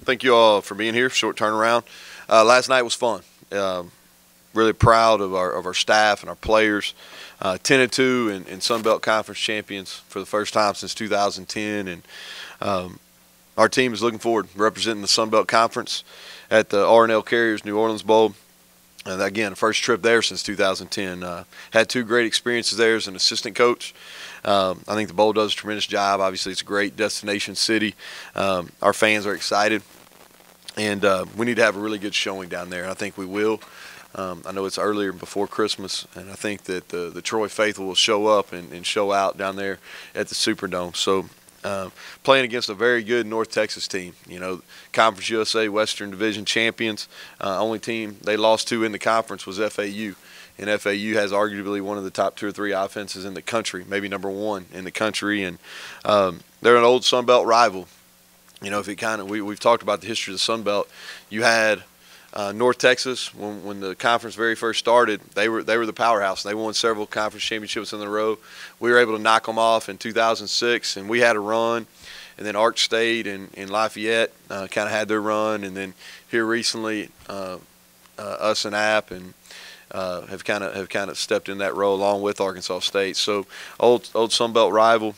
Thank you all for being here. Short turnaround. Last night was fun. Really proud of our staff and our players. 10-2 and Sun Belt Conference champions for the first time since 2010, and our team is looking forward to representing the Sun Belt Conference at the R&L Carriers New Orleans Bowl. And again, first trip there since 2010. Had two great experiences there as an assistant coach. I think the bowl does a tremendous job. Obviously, it's a great destination city. Our fans are excited, and we need to have a really good showing down there. I think we will. I know it's earlier before Christmas, and I think that the Troy faithful will show up and show out down there at the Superdome. So playing against a very good North Texas team, Conference USA Western Division champions. Only team they lost to in the conference was FAU. And FAU has arguably one of the top 2 or 3 offenses in the country, maybe number 1 in the country. And they're an old Sun Belt rival. If it we've talked about the history of the Sun Belt. You had North Texas, when the conference very first started, they were the powerhouse. They won several conference championships in a row. We were able to knock them off in 2006, and we had a run. And then Arch State and Lafayette kind of had their run, and then here recently, us and App and have kind of stepped in that role along with Arkansas State. So old Sun Belt rival.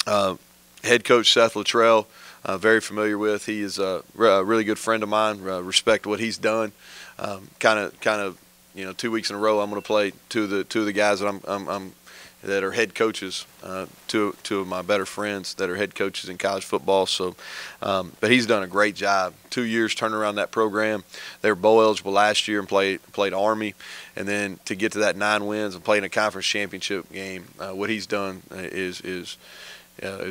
Head coach Seth Luttrell. Very familiar with. He is a really good friend of mine. Respect what he's done. Kind of, 2 weeks in a row, I'm going to play two of the guys that that are head coaches. Two of my better friends that are head coaches in college football. So, but he's done a great job. 2 years turning around that program. They were bowl eligible last year and played Army, and then to get to that 9 wins and play in a conference championship game. What he's done is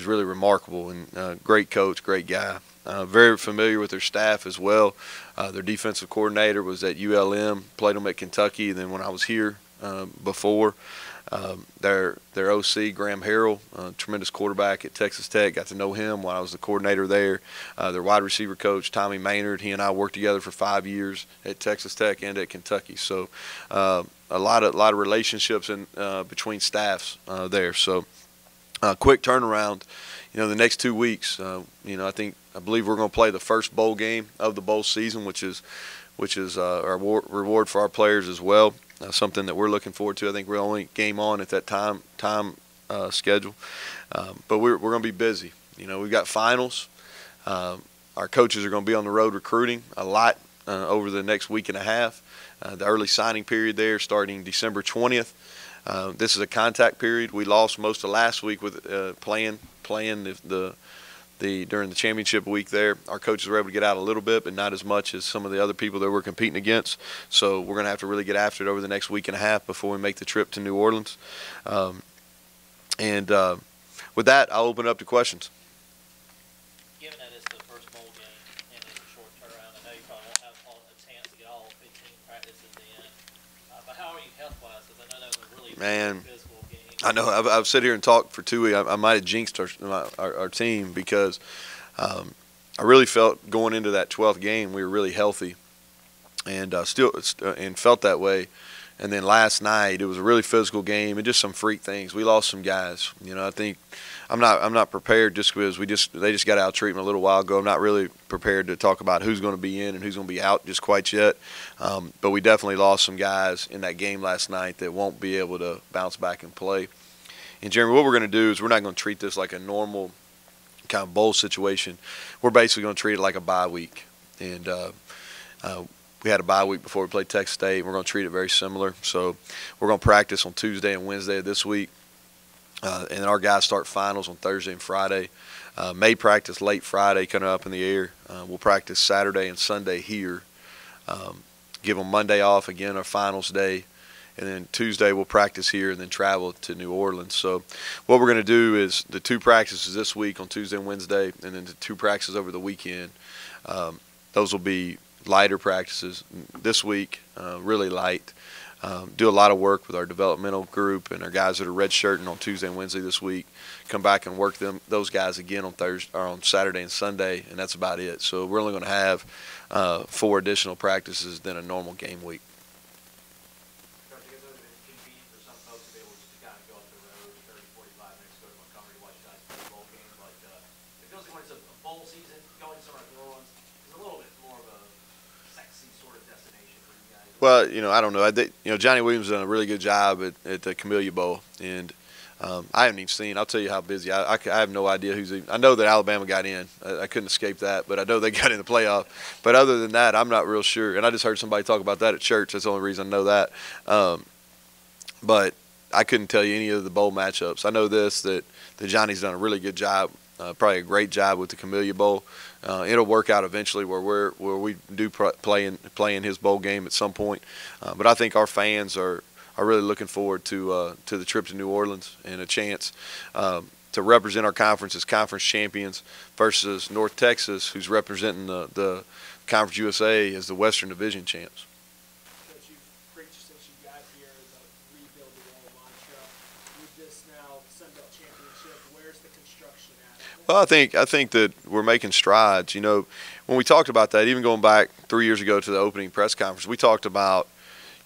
really remarkable, and great coach, great guy. Very familiar with their staff as well. Their defensive coordinator was at ULM, played them at Kentucky, and then when I was here before, their OC, Graham Harrell, tremendous quarterback at Texas Tech, got to know him while I was the coordinator there. Their wide receiver coach, Tommy Maynard, he and I worked together for 5 years at Texas Tech and at Kentucky. So a lot of relationships between staffs there. So quick turnaround. The next 2 weeks, I believe we're going to play the first bowl game of the bowl season, which is our reward for our players as well. Something that we're looking forward to. I think we're the only game on at that time schedule, but we're going to be busy. We've got finals. Our coaches are going to be on the road recruiting a lot over the next week and a half. The early signing period there starting December 20th. This is a contact period. We lost most of last week with playing during the championship week there. Our coaches were able to get out a little bit, but not as much as some of the other people that we're competing against. So we're going to have to really get after it over the next week and a half before we make the trip to New Orleans. And with that, I'll open it up to questions. Given that it's the first bowl game and it's a short turnaround, I know you probably won't have a chance to get all 15 practices in. But how are you health-wise? Because I know that was a really physical game. I know. I've sit here and talked for 2 weeks. I might have jinxed our team because I really felt going into that 12th game we were really healthy, and felt that way. And then last night it was a really physical game and just some freak things. We lost some guys. I think I'm not prepared just because they just got out of treatment a little while ago. I'm not really prepared to talk about who's going to be in and who's going to be out just quite yet. But we definitely lost some guys in that game last night that won't be able to bounce back and play. And Jeremy, what we're going to do is we're not going to treat this like a normal kind of bowl situation. We're basically going to treat it like a bye week. And we had a bye week before we played Texas State. We're going to treat it very similar. So we're going to practice on Tuesday and Wednesday of this week. And our guys start finals on Thursday and Friday. May practice late Friday, kind of up in the air. We'll practice Saturday and Sunday here. Give them Monday off, again, our finals day. And then Tuesday we'll practice here and then travel to New Orleans. So what we're going to do is the 2 practices this week on Tuesday and Wednesday, and then the 2 practices over the weekend. Those will be lighter practices this week, really light. Do a lot of work with our developmental group and our guys that are redshirting on Tuesday and Wednesday this week. Come back and work those guys again on Thursday or on Saturday and Sunday, and that's about it. So we're only going to have 4 additional practices than a normal game week. a little bit more of a sexy sort of destination for you guys? Well, I don't know. Johnny Williams has done a really good job at the Camellia Bowl, and I haven't even seen. I'll tell you how busy. I have no idea who's even. I know that Alabama got in. I couldn't escape that, but I know they got in the playoff. But other than that, I'm not real sure. And I just heard somebody talk about that at church. That's the only reason I know that. But I couldn't tell you any of the bowl matchups. I know that Johnny's done a really good job, probably a great job with the Camellia Bowl. It'll work out eventually where we do play in his bowl game at some point. But I think our fans are really looking forward to the trip to New Orleans and a chance to represent our conference as conference champions versus North Texas, who's representing the Conference USA as the Western Division champs. That you've preached since you got here, the rebuild the wall mantra. With this now Sun Belt Championship, where's the construction at? Well, I think that we're making strides. When we talked about that, even going back 3 years ago to the opening press conference, we talked about,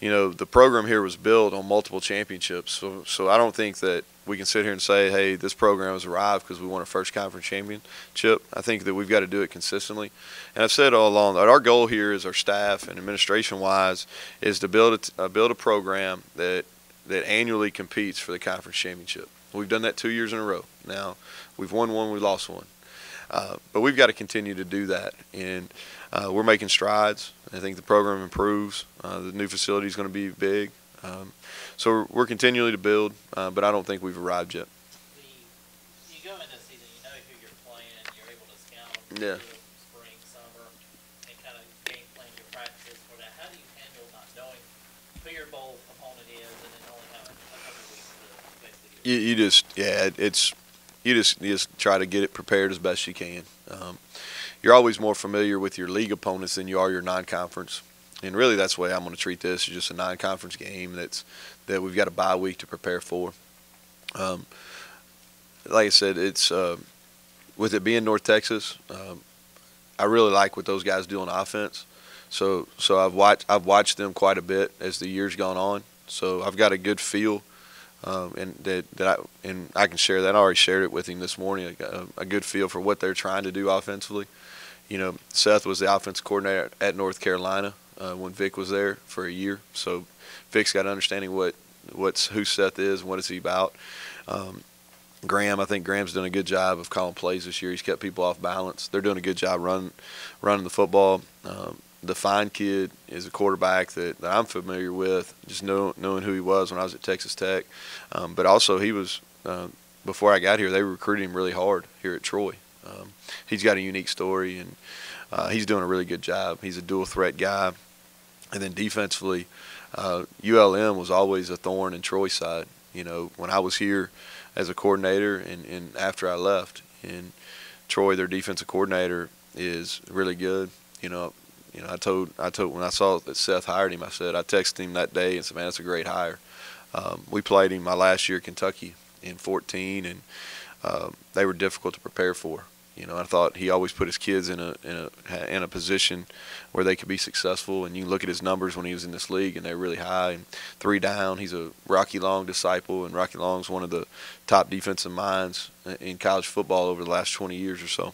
the program here was built on multiple championships. So I don't think that we can sit here and say, hey, this program has arrived because we won a first conference championship. I think that we've got to do it consistently. And I've said all along that our goal here as our staff and administration-wise is to build a program that annually competes for the conference championship. We've done that 2 years in a row. Now, we've won one, we lost one. But we've got to continue to do that. And we're making strides. I think the program improves. The new facility is going to be big. So we're continually to build, but I don't think we've arrived yet. You go into the season, you know who you're playing, you're able to scout Yeah. spring, summer, and kind of game plan your practices for that. How do you handle not knowing who your bowl opponent is and then only having a couple of weeks to basically You just try to get it prepared as best you can. You're always more familiar with your league opponents than you are your non-conference. And really that's the way I'm going to treat this. It's just a non-conference game that we've got a bye week to prepare for. Like I said, it's with it being North Texas, I really like what those guys do on offense. So I've watched them quite a bit as the year's gone on. So I've got a good feel, and I can share that. I already shared it with him this morning. A good feel for what they're trying to do offensively. Seth was the offensive coordinator at North Carolina when Vic was there for a year. So Vic's got an understanding who Seth is and what is he about. I think Graham's done a good job of calling plays this year. He's kept people off balance. They're doing a good job running the football. The Fine kid is a quarterback that I'm familiar with, just knowing who he was when I was at Texas Tech. But also he was, before I got here, they were recruiting him really hard here at Troy. He's got a unique story, and he's doing a really good job. He's a dual threat guy. And then defensively, ULM was always a thorn in Troy's side. When I was here as a coordinator and after I left, in Troy, their defensive coordinator is really good. I told when I saw that Seth hired him, I texted him that day and said, man, that's a great hire. We played him my last year at Kentucky in 2014, and they were difficult to prepare for. I thought he always put his kids in a position where they could be successful. And you can look at his numbers when he was in this league, and they're really high. And 3 down, he's a Rocky Long disciple, and Rocky Long's one of the top defensive minds in college football over the last 20 years or so.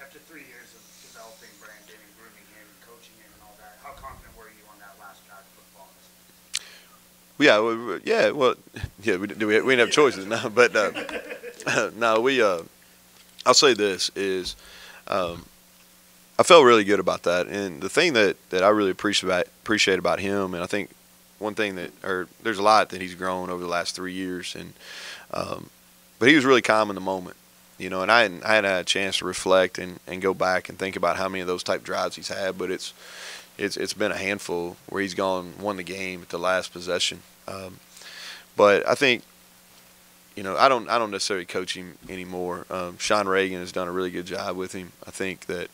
After 3 years of developing Brandon and grooming him and coaching him and all that, how confident were you on that last drive of football? We didn't have choices now, but no, I'll say this is, I felt really good about that, and the thing that I really appreciate about him, and I think one thing there's a lot that he's grown over the last 3 years, and but he was really calm in the moment, and I hadn't had a chance to reflect and go back and think about how many of those type drives he's had, but it's been a handful where he's won the game at the last possession, but I think. I don't necessarily coach him anymore. Sean Reagan has done a really good job with him. I think that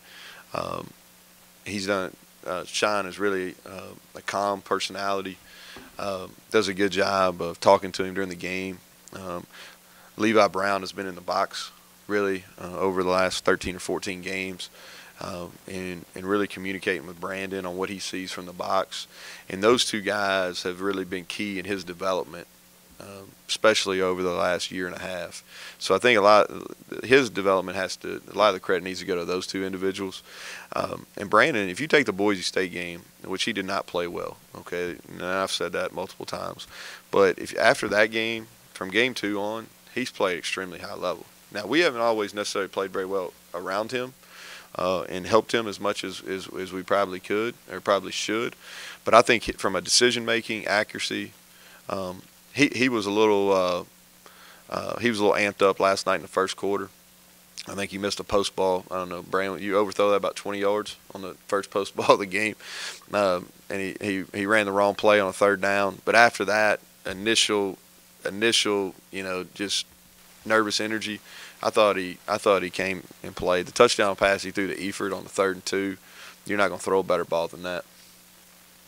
Sean is really a calm personality, does a good job of talking to him during the game. Levi Brown has been in the box really over the last 13 or 14 games and really communicating with Brandon on what he sees from the box. And those two guys have really been key in his development especially over the last year and a half. So I think his development a lot of the credit needs to go to those two individuals. And Brandon, if you take the Boise State game, which he did not play well, okay, and I've said that multiple times, but if after that game, from game 2 on, he's played extremely high level. Now, we haven't always necessarily played very well around him and helped him as much as we probably could or probably should. But I think from a decision-making, accuracy, he was a little amped up last night in the first quarter. I think he missed a post ball. I don't know, Brandon, you overthrow that about 20 yards on the first post ball of the game. And he ran the wrong play on a 3rd down. But after that, initial, just nervous energy, I thought he came and played. The touchdown pass he threw to Eford on the 3rd and 2, you're not going to throw a better ball than that.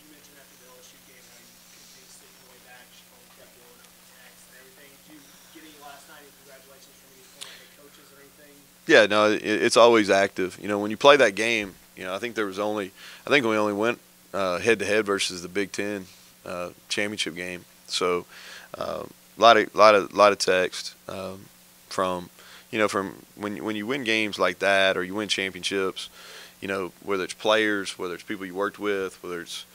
You mentioned after the LSU game how you continued to stick your way back, Chicago kept blowing up the text and everything. Did you get any last night? Any congratulations from any former head coaches or anything? Yeah, no, it's always active. When you play that game, I think we only went head to head versus the Big Ten championship game. So a lot of text from when you win games like that or you win championships. Whether it's players, whether it's people you worked with, whether it's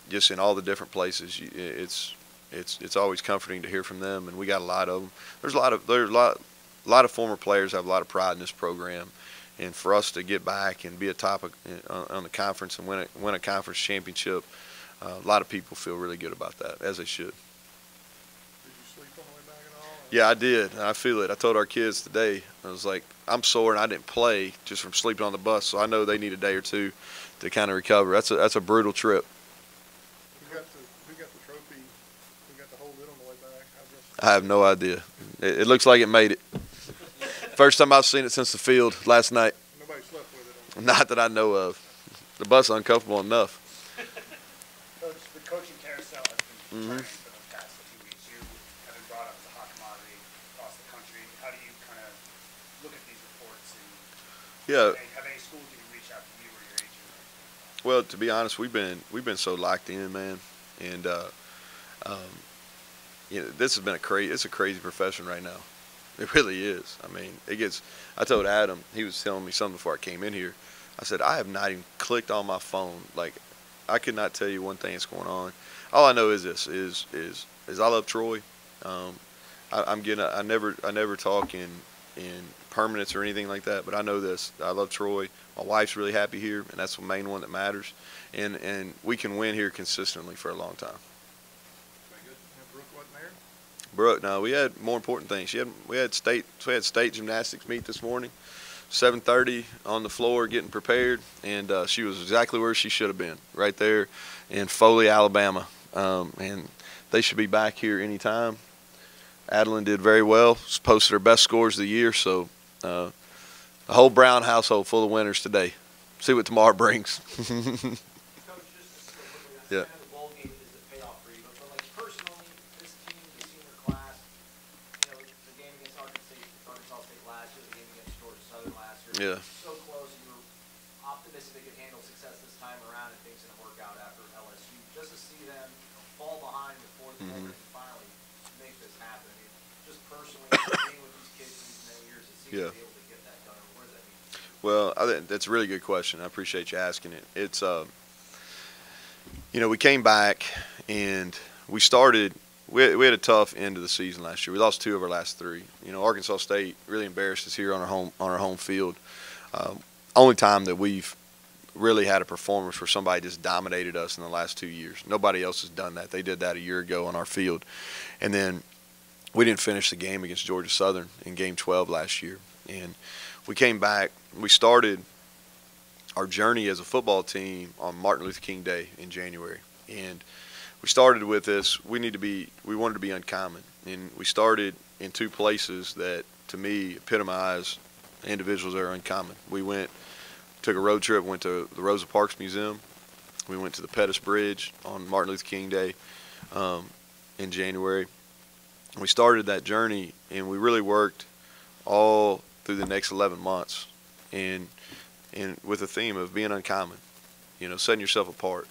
just in all the different places, it's always comforting to hear from them, and we got a lot of them. There's a lot of former players have a lot of pride in this program, and for us to get back and be a top on the conference and win a conference championship, a lot of people feel really good about that, as they should. Did you sleep on the way back at all? Yeah, I did. I feel it. I told our kids today, I was like, I'm sore and I didn't play just from sleeping on the bus, so I know they need a day or two to kind of recover. That's a brutal trip. Who got the trophy? Who got to hold it on the way back? I have no idea. It looks like it made it. First time I've seen it since the field last night. Nobody slept with it. Not that I know of. The bus uncomfortable enough. Coach, the coaching carousel has been turning for the past 2 weeks. You have been brought up as a hot commodity across the country. How do you kind of look at these reports and have any schools even reach out to you or your agent? Well, to be honest, we've been so locked in, man, and this has been it's a crazy profession right now. It really is. I mean, I told Adam, he was telling me something before I came in here. I said, I have not even clicked on my phone. Like, I could not tell you one thing that's going on. All I know is this, is I love Troy. I never talk in permanence or anything like that, but I know this. I love Troy. My wife's really happy here, and that's the main one that matters. And we can win here consistently for a long time. Very good. And Brooke wasn't there? Brooke, no, we had more important things. We had state gymnastics meet this morning, 7:30 on the floor getting prepared, and she was exactly where she should have been, right there in Foley, Alabama. And they should be back here anytime. Adeline did very well, posted her best scores of the year, so the whole Brown household full of winners today. See what tomorrow brings. Coach, just quickly, Yeah. I know the bowl game is a payoff for you, but like personally, this team, the senior class, the game against Arkansas State last year, the game against Georgia Southern last year, Yeah. so close, and you were optimistic they could handle success this time around and things didn't work out after LSU. Just to see them fall behind before the moment and finally make this happen. I mean, just personally, being with these kids these many years, it seems to be able to get that done. What does that mean? Well, I think that's a really good question. I appreciate you asking it. It's, we came back and we started. We had a tough end of the season last year. We lost 2 of our last 3. Arkansas State really embarrassed us here on our home field. Only time that we've really had a performance where somebody just dominated us in the last 2 years. Nobody else has done that. They did that a year ago on our field, and then we didn't finish the game against Georgia Southern in Game 12 last year. And we came back. We started our journey as a football team on Martin Luther King Day in January. And we started with this, we wanted to be uncommon. And we started in 2 places that, to me, epitomize individuals that are uncommon. We took a road trip, went to the Rosa Parks Museum. We went to the Pettus Bridge on Martin Luther King Day in January. We started that journey, and we really worked all through the next 11 months, and with the theme of being uncommon, setting yourself apart.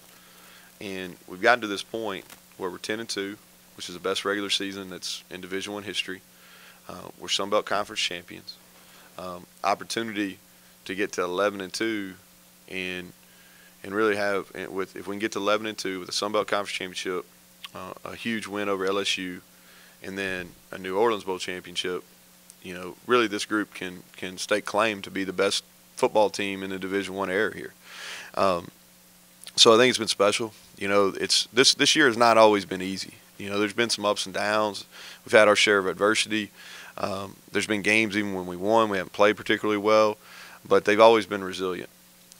And we've gotten to this point where we're 10-2. which is the best regular season that's in Division I history. We're Sun Belt Conference champions. Opportunity to get to 11-2 and really have if we can get to 11-2 with a Sun Belt Conference championship, a huge win over LSU, and then a New Orleans Bowl championship. Really this group can stake claim to be the best football team in the Division I era here. So I think it's been special. It's this year has not always been easy. There's been some ups and downs. We've had our share of adversity. There's been games even when we won, we haven't played particularly well, but they've always been resilient,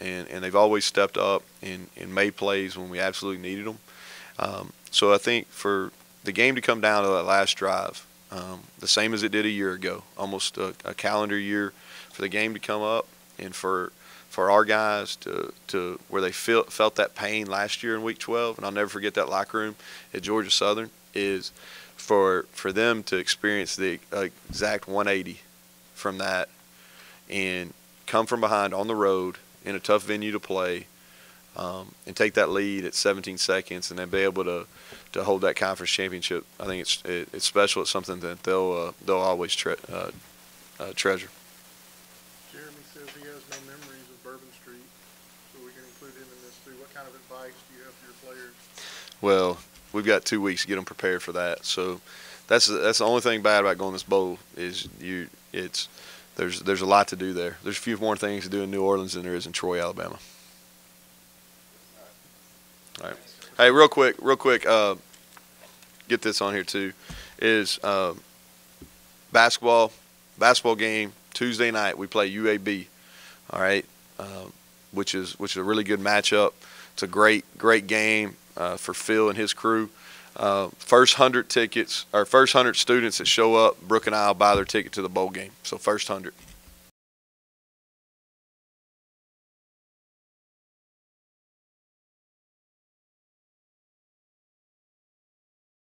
and they've always stepped up and made plays when we absolutely needed them. So I think for the game to come down to that last drive, the same as it did a year ago, almost a calendar year, for the game to come up and for our guys to where they felt that pain last year in Week 12, and I'll never forget that locker room at Georgia Southern, is for them to experience the exact 180 from that and come from behind on the road in a tough venue to play, and take that lead at 17 seconds and then be able to hold that conference championship. I think it's special. It's something that they'll always treasure. Jeremy says he has no memories of Bourbon Street, so we can include him in this too. What kind of advice do you have for your players? Well, we've got 2 weeks to get them prepared for that. So that's the only thing bad about going to this bowl is there's a lot to do there. There's a few more things to do in New Orleans than there is in Troy, Alabama. All right. Hey, real quick, get this on here too. Is basketball game Tuesday night. We play UAB. All right, which is a really good matchup. It's a great game for Phil and his crew. First 100 tickets, or first 100 students that show up, Brooke and I will buy their ticket to the bowl game. So first 100.